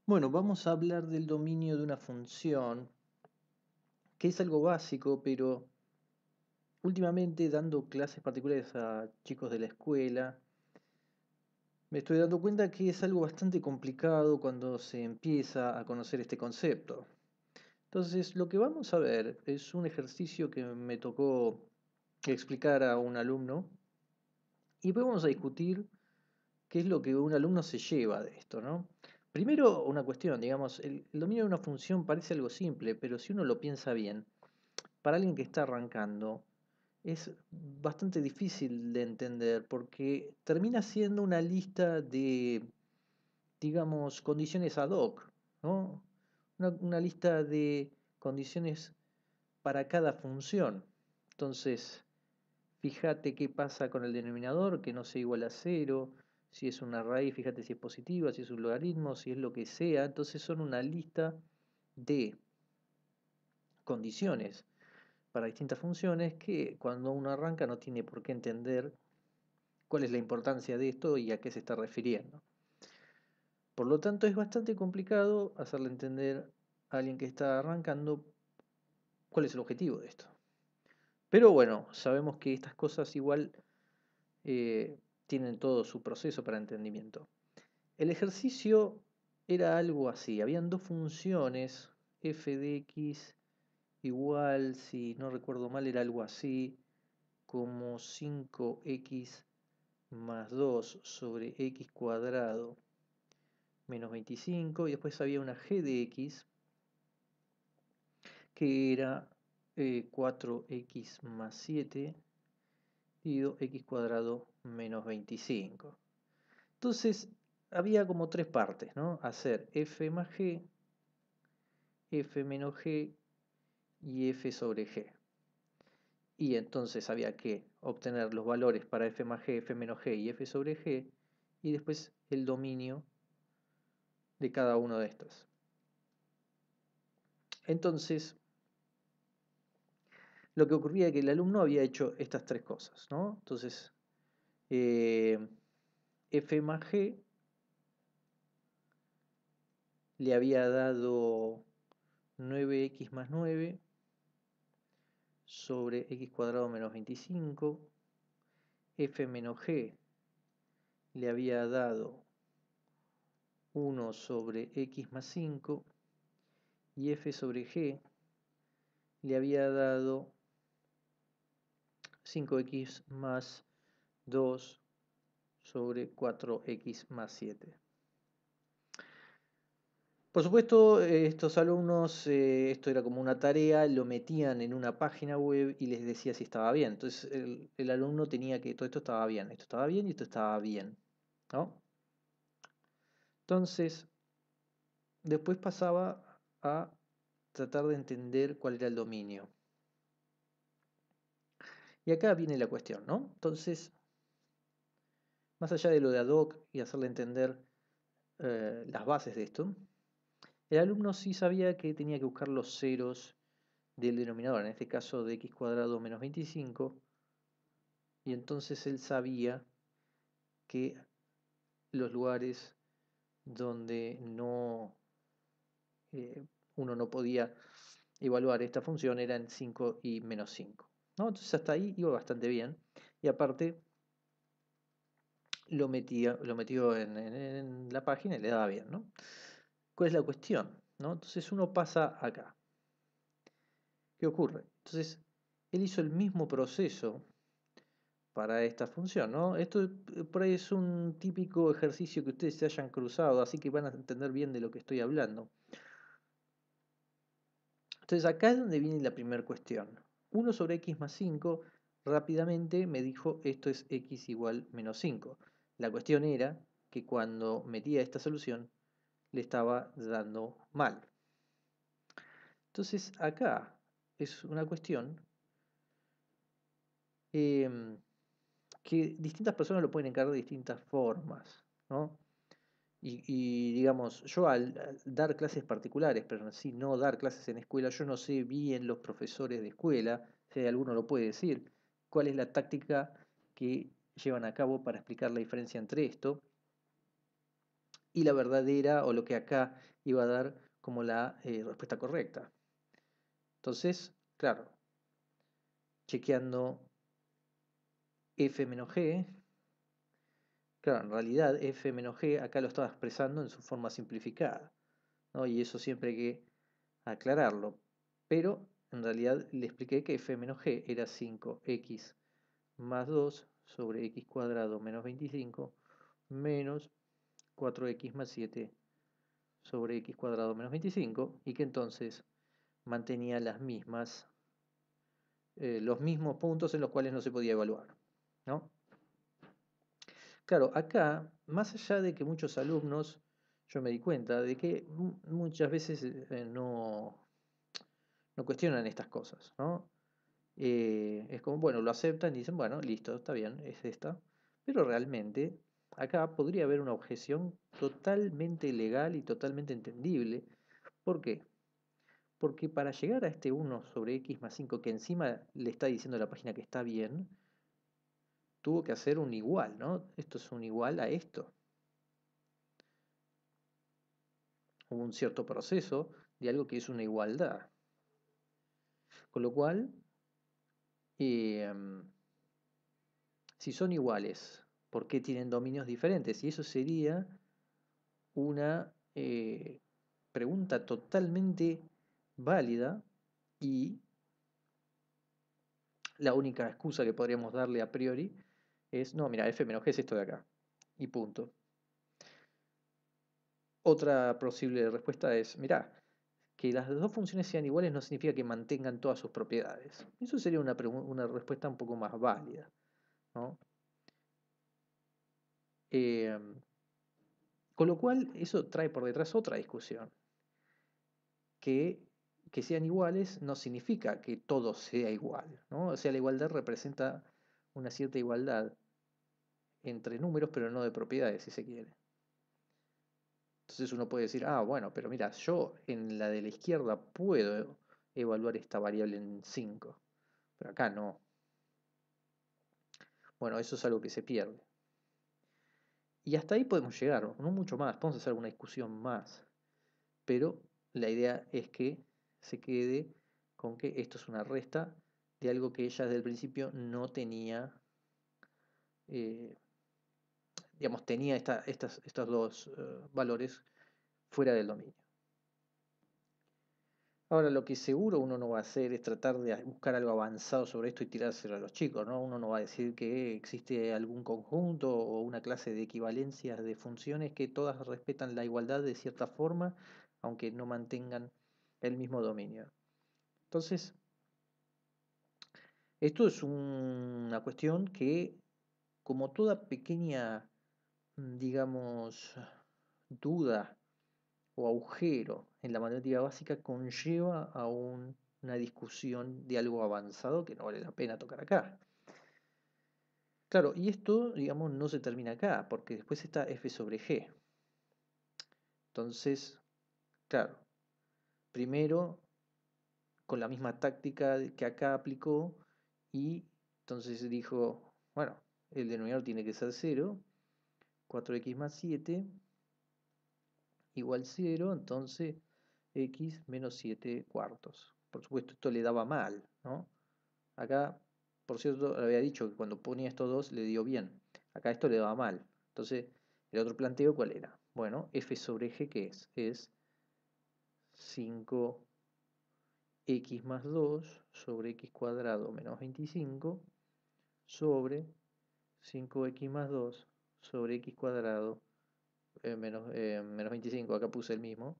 Bueno, vamos a hablar del dominio de una función, que es algo básico, pero últimamente dando clases particulares a chicos de la escuela, me estoy dando cuenta que es algo bastante complicado cuando se empieza a conocer este concepto. Entonces, lo que vamos a ver es un ejercicio que me tocó explicar a un alumno y después vamos a discutir qué es lo que un alumno se lleva de esto, ¿no? Primero, una cuestión, digamos, el dominio de una función parece algo simple, pero si uno lo piensa bien, para alguien que está arrancando, es bastante difícil de entender porque termina siendo una lista de, digamos, condiciones ad hoc, ¿no? Una lista de condiciones para cada función. Entonces, fíjate qué pasa con el denominador, que no sea igual a cero. Si es una raíz, fíjate si es positiva, si es un logaritmo, si es lo que sea. Entonces son una lista de condiciones para distintas funciones que cuando uno arranca no tiene por qué entender cuál es la importancia de esto y a qué se está refiriendo. Por lo tanto, es bastante complicado hacerle entender a alguien que está arrancando cuál es el objetivo de esto. Pero bueno, sabemos que estas cosas igual tienen todo su proceso para entendimiento. El ejercicio era algo así, habían dos funciones, f de x igual, si no recuerdo mal, era algo así, como 5x más 2 sobre x cuadrado menos 25, y después había una g de x que era 4x más 7 dividido x cuadrado menos 25. Entonces había como tres partes, ¿no? Hacer f más g, f menos g y f sobre g. Y entonces había que obtener los valores para f más g, f menos g y f sobre g, y después el dominio de cada uno de estos. Entonces, lo que ocurría es que el alumno había hecho estas tres cosas, ¿no? Entonces, eh, f más g le había dado 9x más 9 sobre x cuadrado menos 25, f menos g le había dado 1 sobre x más 5 y f sobre g le había dado 5x más 2 sobre 4x más 7. Por supuesto, estos alumnos, esto era como una tarea, lo metían en una página web y les decía si estaba bien. Entonces el alumno tenía que todo esto estaba bien y esto estaba bien, ¿no? Entonces, después pasaba a tratar de entender cuál era el dominio. Y acá viene la cuestión, ¿no? Entonces, más allá de lo de ad hoc y hacerle entender las bases de esto, el alumno sí sabía que tenía que buscar los ceros del denominador, en este caso de x cuadrado menos 25, y entonces él sabía que los lugares donde uno no podía evaluar esta función eran 5 y menos 5, ¿no? Entonces hasta ahí iba bastante bien, y aparte lo metió en la página y le daba bien, ¿no? ¿Cuál es la cuestión? ¿No? Entonces uno pasa acá. ¿Qué ocurre? Entonces, él hizo el mismo proceso para esta función, ¿no? Esto por ahí es un típico ejercicio que ustedes se hayan cruzado, así que van a entender bien de lo que estoy hablando. Entonces acá es donde viene la primera cuestión. 1 sobre x más 5 rápidamente me dijo esto es x igual menos 5. La cuestión era que cuando metía esta solución le estaba dando mal. Entonces acá es una cuestión em, que distintas personas lo pueden encarar de distintas formas, ¿no? Digamos, yo al dar clases particulares, pero sí no dar clases en escuela, yo no sé bien los profesores de escuela, si alguno lo puede decir, cuál es la táctica que llevan a cabo para explicar la diferencia entre esto. y la verdadera o lo que acá iba a dar como la respuesta correcta. Entonces, claro, chequeando f menos g, claro, en realidad f menos g acá lo estaba expresando en su forma simplificada, ¿no? Y eso siempre hay que aclararlo. Pero en realidad le expliqué que f menos g era 5x más 2 sobre x cuadrado menos 25 menos 4x más 7 sobre x cuadrado menos 25 y que entonces mantenía los mismos puntos en los cuales no se podía evaluar, ¿no? Claro, acá, más allá de que muchos alumnos, yo me di cuenta de que muchas veces no cuestionan estas cosas, ¿no? Es como, bueno, lo aceptan y dicen, bueno, listo, está bien, es esta. Pero realmente, acá podría haber una objeción totalmente legal y totalmente entendible. ¿Por qué? Porque para llegar a este 1 sobre x más 5, que encima le está diciendo a la página que está bien, tuvo que hacer un igual, ¿no? Esto es un igual a esto. Hubo un cierto proceso de algo que es una igualdad. Con lo cual, si son iguales, ¿por qué tienen dominios diferentes? Y eso sería una pregunta totalmente válida y la única excusa que podríamos darle a priori es, no, mira, f menos g es esto de acá. Y punto. Otra posible respuesta es, mira, que las dos funciones sean iguales no significa que mantengan todas sus propiedades. Eso sería una respuesta un poco más válida, ¿no? Eh, con lo cual, eso trae por detrás otra discusión, que sean iguales no significa que todo sea igual, ¿no? O sea, la igualdad representa una cierta igualdad entre números, pero no de propiedades, si se quiere. Entonces uno puede decir, ah, bueno, pero mira, yo en la de la izquierda puedo evaluar esta variable en 5, pero acá no. Bueno, eso es algo que se pierde. Y hasta ahí podemos llegar, no mucho más, podemos hacer una discusión más. Pero la idea es que se quede con que esto es una resta de algo que ella desde el principio no tenía, eh, digamos, tenía estos dos valores fuera del dominio. Ahora, lo que seguro uno no va a hacer es tratar de buscar algo avanzado sobre esto y tirárselo a los chicos, ¿no? Uno no va a decir que existe algún conjunto o una clase de equivalencias de funciones que todas respetan la igualdad de cierta forma, aunque no mantengan el mismo dominio. Entonces, esto es una cuestión que, como toda pequeña, digamos, duda o agujero en la matemática básica, conlleva a una discusión de algo avanzado que no vale la pena tocar acá. Claro, y esto, digamos, no se termina acá, porque después está f sobre g. Entonces, claro, primero con la misma táctica que acá aplicó y entonces dijo, bueno, el denominador tiene que ser 0, 4x más 7 igual 0, entonces x menos 7 cuartos. Por supuesto, esto le daba mal, ¿no? Acá, por cierto, había dicho que cuando ponía estos dos le dio bien. Acá esto le daba mal. Entonces, el otro planteo, ¿cuál era? Bueno, f sobre g, ¿qué es? Es 5x más 2 sobre x cuadrado menos 25 sobre 5x más 2 sobre x cuadrado menos 25. Acá puse el mismo.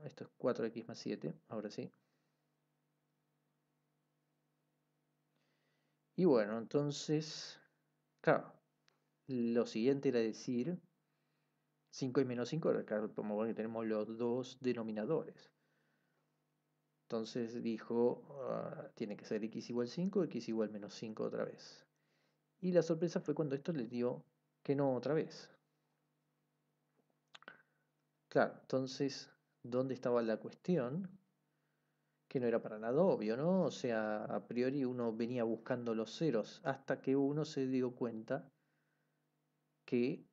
Esto es 4x más 7, ahora sí. Y bueno, entonces, claro, lo siguiente era decir 5 y menos 5, acá como ven que tenemos los dos denominadores. Entonces dijo, tiene que ser x igual 5, x igual menos 5 otra vez. Y la sorpresa fue cuando esto le dio que no otra vez. Claro, entonces, ¿dónde estaba la cuestión? Que no era para nada obvio, ¿no? O sea, a priori uno venía buscando los ceros hasta que uno se dio cuenta que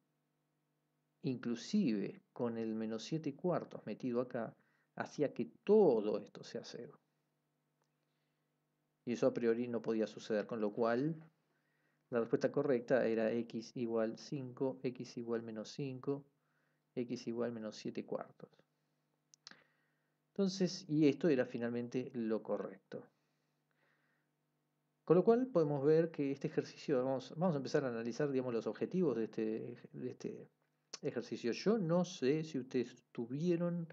inclusive con el menos 7 cuartos metido acá, hacía que todo esto sea 0. Y eso a priori no podía suceder, con lo cual la respuesta correcta era x igual 5, x igual menos 5, x igual menos 7 cuartos. Entonces, y esto era finalmente lo correcto. Con lo cual podemos ver que este ejercicio, vamos a empezar a analizar, digamos, los objetivos de este ejercicio. Yo no sé si ustedes tuvieron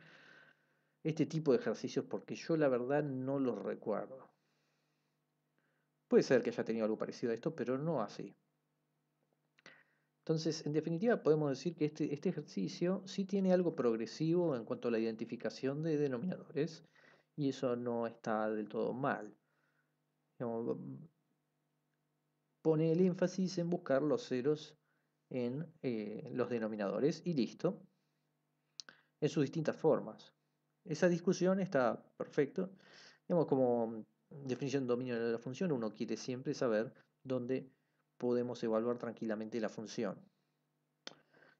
este tipo de ejercicios porque yo la verdad no los recuerdo. Puede ser que haya tenido algo parecido a esto, pero no así. Entonces, en definitiva, podemos decir que este ejercicio sí tiene algo progresivo en cuanto a la identificación de denominadores, y eso no está del todo mal. Digamos, pone el énfasis en buscar los ceros en los denominadores y listo, en sus distintas formas. Esa discusión está perfecto. Digamos, como definición de dominio de la función, uno quiere siempre saber dónde podemos evaluar tranquilamente la función.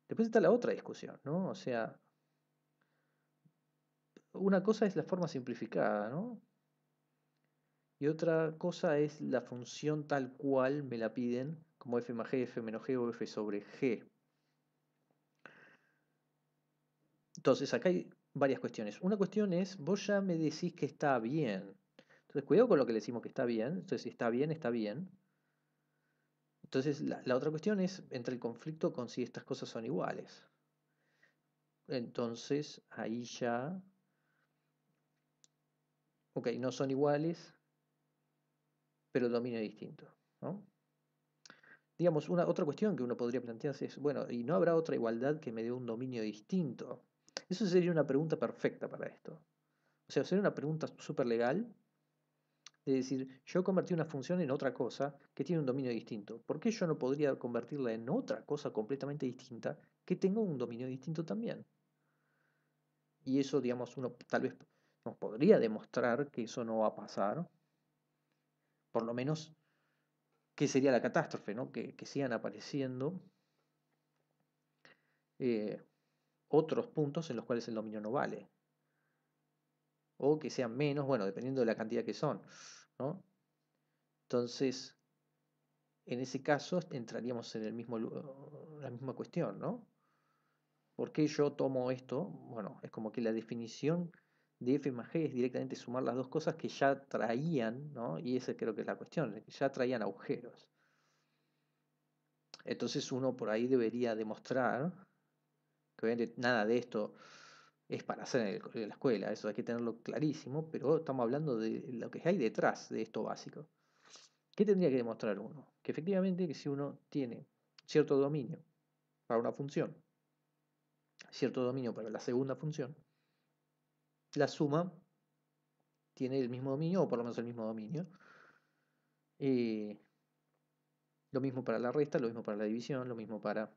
Después está la otra discusión, ¿no? O sea, una cosa es la forma simplificada, ¿no? Y otra cosa es la función tal cual me la piden, como f más g, f menos g o f sobre g. Entonces, acá hay varias cuestiones. Una cuestión es, vos ya me decís que está bien. Entonces, cuidado con lo que le decimos que está bien. Entonces, si está bien, está bien. Entonces, la otra cuestión es, entra el conflicto con si estas cosas son iguales. Entonces, ahí ya... Ok, no son iguales, pero el dominio es distinto, ¿no? Digamos, otra cuestión que uno podría plantearse es, bueno, ¿y no habrá otra igualdad que me dé un dominio distinto? Eso sería una pregunta perfecta para esto. O sea, sería una pregunta súper legal de decir, yo convertí una función en otra cosa que tiene un dominio distinto. ¿Por qué yo no podría convertirla en otra cosa completamente distinta que tenga un dominio distinto también? Y eso, digamos, uno tal vez nos podría demostrar que eso no va a pasar. Por lo menos, ¿qué sería la catástrofe, ¿no? Que sigan apareciendo eh, otros puntos en los cuales el dominio no vale. O que sean menos, bueno, dependiendo de la cantidad que son, ¿no? Entonces, en ese caso entraríamos en la misma cuestión, ¿no? ¿Por qué yo tomo esto? Bueno, es como que la definición de f más g es directamente sumar las dos cosas que ya traían, ¿no? Y esa creo que es la cuestión, que ya traían agujeros. Entonces uno por ahí debería demostrar que obviamente nada de esto es para hacer en la escuela, eso hay que tenerlo clarísimo, pero estamos hablando de lo que hay detrás de esto básico. ¿Qué tendría que demostrar uno? Que efectivamente que si uno tiene cierto dominio para una función, cierto dominio para la segunda función, la suma tiene el mismo dominio, o por lo menos el mismo dominio. Eh, lo mismo para la resta, lo mismo para la división, lo mismo para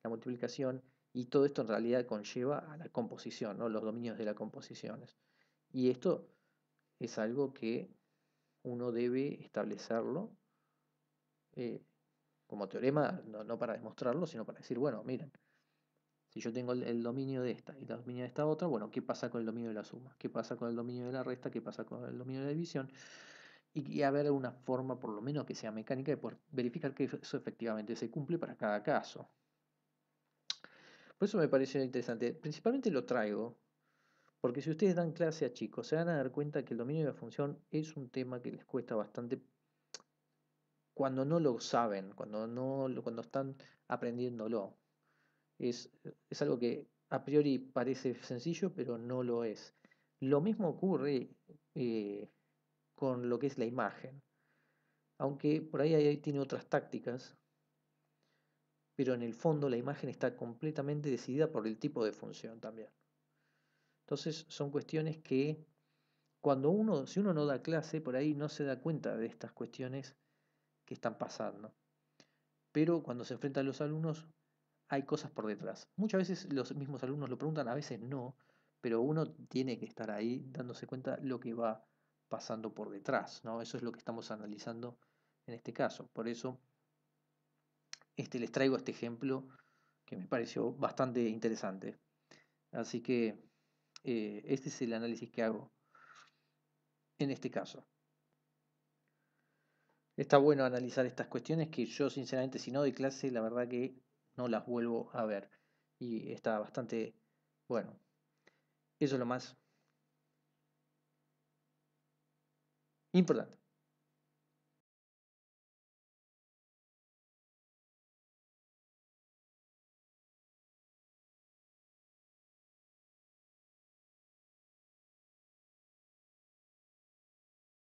la multiplicación, y todo esto en realidad conlleva a la composición, ¿no? Los dominios de las composiciones. Y esto es algo que uno debe establecerlo como teorema, no para demostrarlo, sino para decir, bueno, miren, si yo tengo el dominio de esta y el dominio de esta otra, bueno, ¿qué pasa con el dominio de la suma? ¿Qué pasa con el dominio de la resta? ¿Qué pasa con el dominio de la división? Y haber una forma, por lo menos que sea mecánica, de poder verificar que eso efectivamente se cumple para cada caso. Por eso me pareció interesante. Principalmente lo traigo, porque si ustedes dan clase a chicos, se van a dar cuenta que el dominio de la función es un tema que les cuesta bastante cuando no lo saben, cuando están aprendiéndolo. Es algo que a priori parece sencillo, pero no lo es. Lo mismo ocurre eh, con lo que es la imagen. Aunque por ahí tiene otras tácticas, pero en el fondo la imagen está completamente decidida por el tipo de función también. Entonces son cuestiones que si uno no da clase, por ahí no se da cuenta de estas cuestiones que están pasando. Pero cuando se enfrentan los alumnos, hay cosas por detrás. Muchas veces los mismos alumnos lo preguntan, a veces no, pero uno tiene que estar ahí dándose cuenta lo que va pasando por detrás, ¿no? Eso es lo que estamos analizando en este caso. Por eso les traigo este ejemplo que me pareció bastante interesante. Así que este es el análisis que hago en este caso. Está bueno analizar estas cuestiones que yo sinceramente si no doy clase, la verdad que no las vuelvo a ver. Y está bastante bueno. Eso es lo más importante.